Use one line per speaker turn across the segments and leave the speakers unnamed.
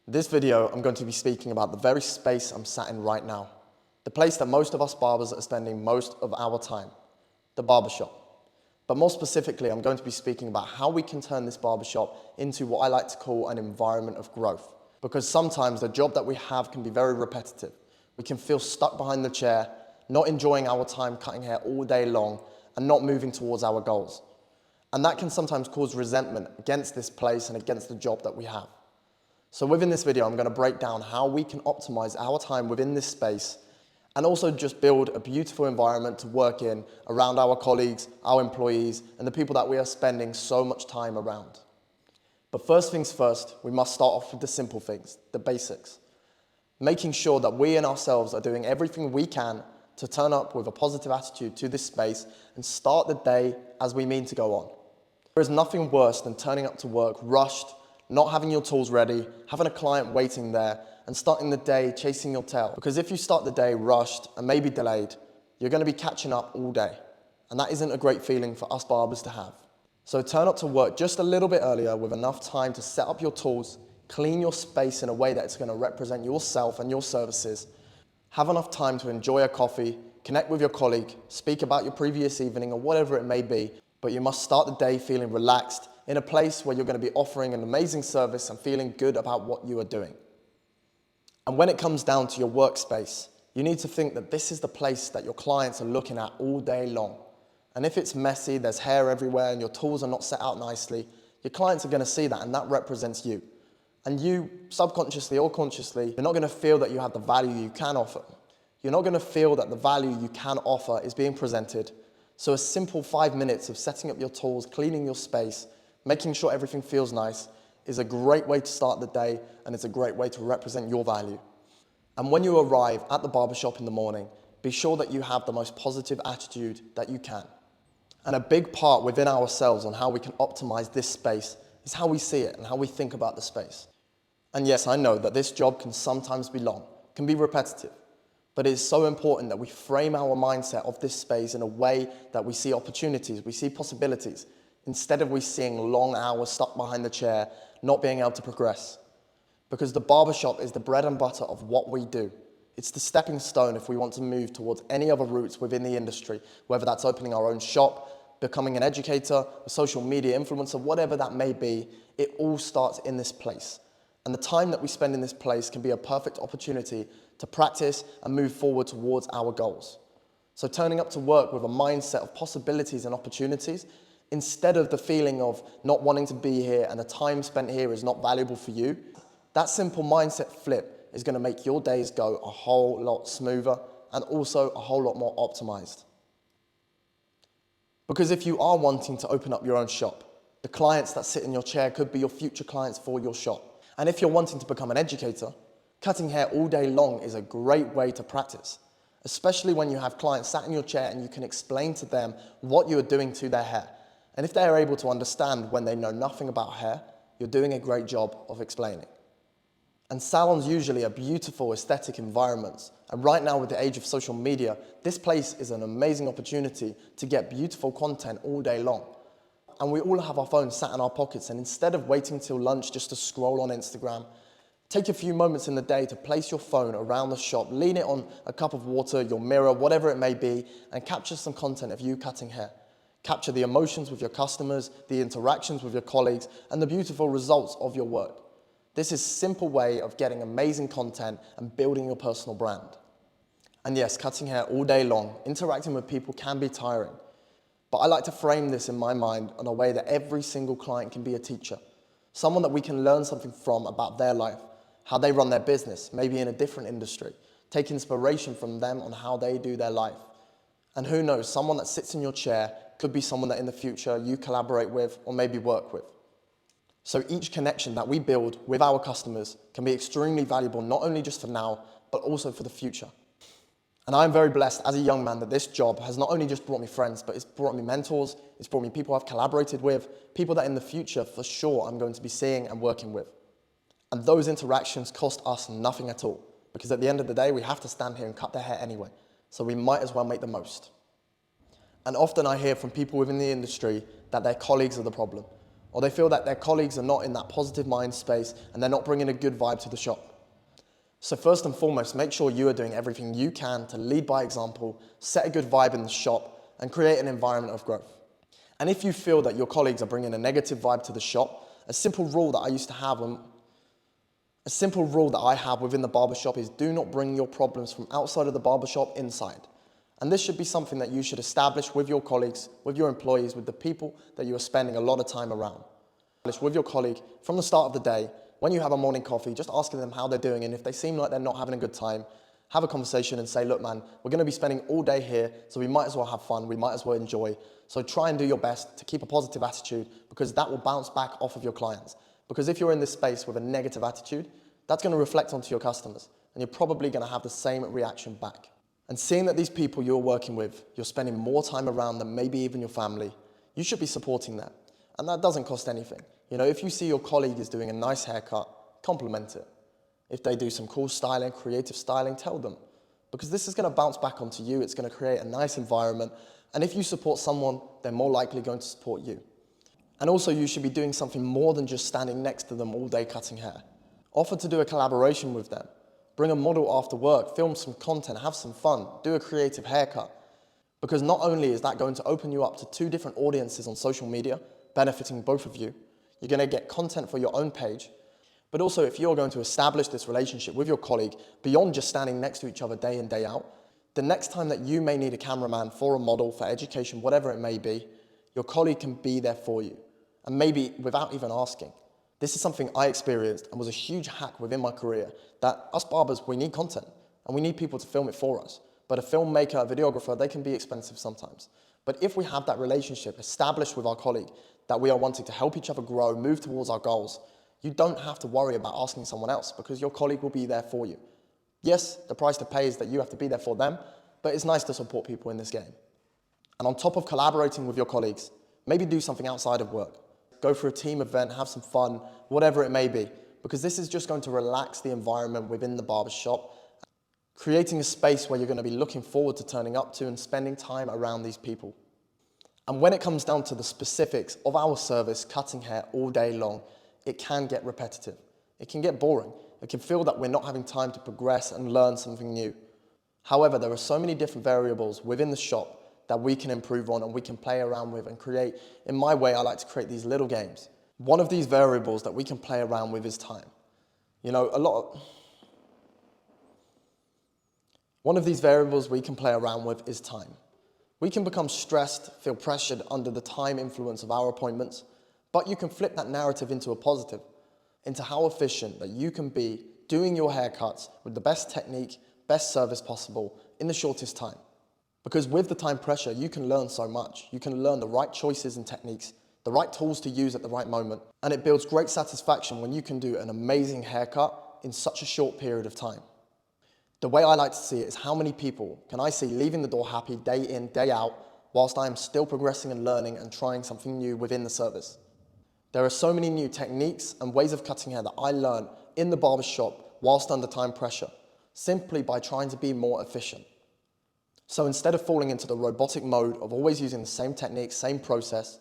This video, I'm going to be speaking about the very space I'm sat in right now. The place that most of us barbers are spending most of our time, the barbershop. But more specifically, I'm going to be speaking about how we can turn this barbershop into what I like to call an environment of growth. Because sometimes the job that we have can be very repetitive. We can feel stuck behind the chair, not enjoying our time cutting hair all day long, and not moving towards our goals. And that can sometimes cause resentment against this place and against the job that we have. So within this video, I'm going to break down how we can optimize our time within this space and also just build a beautiful environment to work in around our colleagues, our employees, and the people that we are spending so much time around. But first things first, we must start off with the simple things, the basics. Making sure that we and ourselves are doing everything we can to turn up with a positive attitude to this space and start the day as we mean to go on. There is nothing worse than turning up to work rushed, not having your tools ready, having a client waiting there, and starting the day chasing your tail. Because if you start the day rushed and maybe delayed, you're going to be catching up all day. And that isn't a great feeling for us barbers to have. So turn up to work just a little bit earlier with enough time to set up your tools, clean your space in a way that it's going to represent yourself and your services. Have enough time to enjoy a coffee, connect with your colleague, speak about your previous evening or whatever it may be. But you must start the day feeling relaxed, in a place where you're going to be offering an amazing service and feeling good about what you are doing. And when it comes down to your workspace, you need to think that this is the place that your clients are looking at all day long. And if it's messy, there's hair everywhere and your tools are not set out nicely, your clients are going to see that and that represents you. And you, subconsciously or consciously, you're not going to feel that you have the value you can offer. You're not going to feel that the value you can offer is being presented. So a simple 5 minutes of setting up your tools, cleaning your space, making sure everything feels nice is a great way to start the day, and it's a great way to represent your value. And when you arrive at the barbershop in the morning, be sure that you have the most positive attitude that you can. And a big part within ourselves on how we can optimize this space is how we see it and how we think about the space. And yes, I know that this job can sometimes be long, can be repetitive, but it is so important that we frame our mindset of this space in a way that we see opportunities, we see possibilities, instead of we seeing long hours stuck behind the chair, not being able to progress. Because the barbershop is the bread and butter of what we do. It's the stepping stone if we want to move towards any other routes within the industry, whether that's opening our own shop, becoming an educator, a social media influencer, whatever that may be, it all starts in this place. And the time that we spend in this place can be a perfect opportunity to practice and move forward towards our goals. So turning up to work with a mindset of possibilities and opportunities, instead of the feeling of not wanting to be here and the time spent here is not valuable for you, that simple mindset flip is going to make your days go a whole lot smoother and also a whole lot more optimized. Because if you are wanting to open up your own shop, the clients that sit in your chair could be your future clients for your shop. And if you're wanting to become an educator, cutting hair all day long is a great way to practice, especially when you have clients sat in your chair and you can explain to them what you are doing to their hair. And if they are able to understand when they know nothing about hair, you're doing a great job of explaining. And salons usually are beautiful aesthetic environments. And right now with the age of social media, this place is an amazing opportunity to get beautiful content all day long. And we all have our phones sat in our pockets, and instead of waiting till lunch just to scroll on Instagram, take a few moments in the day to place your phone around the shop, lean it on a cup of water, your mirror, whatever it may be, and capture some content of you cutting hair. Capture the emotions with your customers, the interactions with your colleagues, and the beautiful results of your work. This is a simple way of getting amazing content and building your personal brand. And yes, cutting hair all day long, interacting with people can be tiring. But I like to frame this in my mind in a way that every single client can be a teacher. Someone that we can learn something from about their life, how they run their business, maybe in a different industry. Take inspiration from them on how they do their life. And who knows, someone that sits in your chair could be someone that in the future you collaborate with or maybe work with. So each connection that we build with our customers can be extremely valuable, not only just for now, but also for the future. And I'm very blessed as a young man that this job has not only just brought me friends, but it's brought me mentors, it's brought me people I've collaborated with, people that in the future for sure I'm going to be seeing and working with. And those interactions cost us nothing at all, because at the end of the day, we have to stand here and cut their hair anyway. So we might as well make the most. And often I hear from people within the industry that their colleagues are the problem, or they feel that their colleagues are not in that positive mind space and they're not bringing a good vibe to the shop. So first and foremost, make sure you are doing everything you can to lead by example, set a good vibe in the shop, and create an environment of growth. And if you feel that your colleagues are bringing a negative vibe to the shop, a simple rule that I have within the barbershop is do not bring your problems from outside of the barbershop inside. And this should be something that you should establish with your colleagues, with your employees, with the people that you are spending a lot of time around. With your colleague from the start of the day, when you have a morning coffee, just asking them how they're doing, and if they seem like they're not having a good time, have a conversation and say, look man, we're going to be spending all day here, so we might as well have fun, we might as well enjoy. So try and do your best to keep a positive attitude, because that will bounce back off of your clients. Because if you're in this space with a negative attitude, that's going to reflect onto your customers, and you're probably going to have the same reaction back. And seeing that these people you're working with, you're spending more time around than maybe even your family, you should be supporting that. And that doesn't cost anything. You know, if you see your colleague is doing a nice haircut, compliment it. If they do some cool styling, creative styling, tell them. Because this is going to bounce back onto you, it's going to create a nice environment, and if you support someone, they're more likely going to support you. And also you should be doing something more than just standing next to them all day cutting hair. Offer to do a collaboration with them. Bring a model after work, film some content, have some fun, do a creative haircut. Because not only is that going to open you up to 2 different audiences on social media, benefiting both of you, you're going to get content for your own page, but also if you're going to establish this relationship with your colleague beyond just standing next to each other day in, day out, the next time that you may need a cameraman for a model, for education, whatever it may be, your colleague can be there for you, and maybe without even asking. This is something I experienced and was a huge hack within my career, that us barbers, we need content, and we need people to film it for us. But a filmmaker, a videographer, they can be expensive sometimes. But if we have that relationship established with our colleague, that we are wanting to help each other grow, move towards our goals, you don't have to worry about asking someone else, because your colleague will be there for you. Yes, the price to pay is that you have to be there for them, but it's nice to support people in this game. And on top of collaborating with your colleagues, maybe do something outside of work. Go for a team event, have some fun, whatever it may be, because this is just going to relax the environment within the barbershop, creating a space where you're going to be looking forward to turning up to and spending time around these people. And when it comes down to the specifics of our service, cutting hair all day long, it can get repetitive. It can get boring. It can feel that we're not having time to progress and learn something new. However, there are so many different variables within the shop that we can improve on and we can play around with and create. In my way, I like to create these little games. One of these variables that we can play around with is time. You know, one of these variables we can play around with is time. We can become stressed, feel pressured under the time influence of our appointments, but you can flip that narrative into a positive, into how efficient that you can be doing your haircuts with the best technique, best service possible in the shortest time. Because with the time pressure, you can learn so much. You can learn the right choices and techniques, the right tools to use at the right moment, and it builds great satisfaction when you can do an amazing haircut in such a short period of time. The way I like to see it is how many people can I see leaving the door happy day in, day out, whilst I am still progressing and learning and trying something new within the service. There are so many new techniques and ways of cutting hair that I learned in the barbershop whilst under time pressure, simply by trying to be more efficient. So instead of falling into the robotic mode of always using the same technique, same process,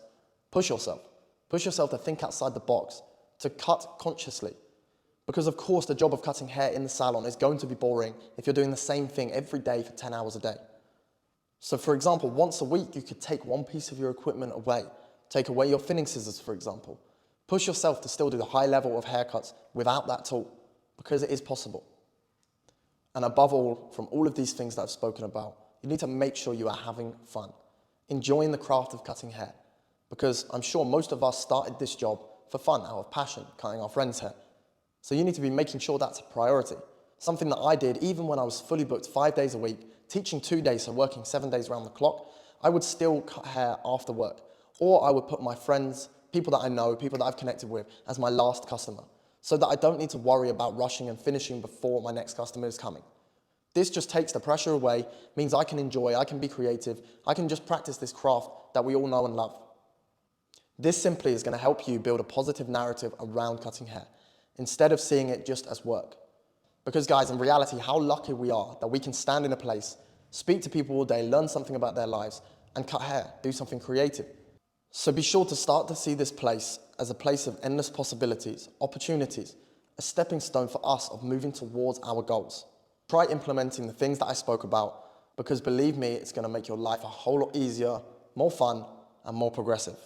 push yourself. Push yourself to think outside the box, to cut consciously. Because of course the job of cutting hair in the salon is going to be boring if you're doing the same thing every day for 10 hours a day. So for example, once a week you could take one piece of your equipment away. Take away your thinning scissors, for example. Push yourself to still do the high level of haircuts without that tool, because it is possible. And above all, from all of these things that I've spoken about, you need to make sure you are having fun, enjoying the craft of cutting hair, because I'm sure most of us started this job for fun, out of passion, cutting our friends' hair. So you need to be making sure that's a priority. Something that I did even when I was fully booked 5 days a week, teaching 2 days, so working 7 days around the clock, I would still cut hair after work. Or I would put my friends, people that I know, people that I've connected with, as my last customer, so that I don't need to worry about rushing and finishing before my next customer is coming. This just takes the pressure away, means I can enjoy, I can be creative, I can just practice this craft that we all know and love. This simply is going to help you build a positive narrative around cutting hair, instead of seeing it just as work. Because guys, in reality, how lucky we are that we can stand in a place, speak to people all day, learn something about their lives, and cut hair, do something creative. So be sure to start to see this place as a place of endless possibilities, opportunities, a stepping stone for us of moving towards our goals. Try implementing the things that I spoke about, because believe me, it's going to make your life a whole lot easier, more fun, and more progressive.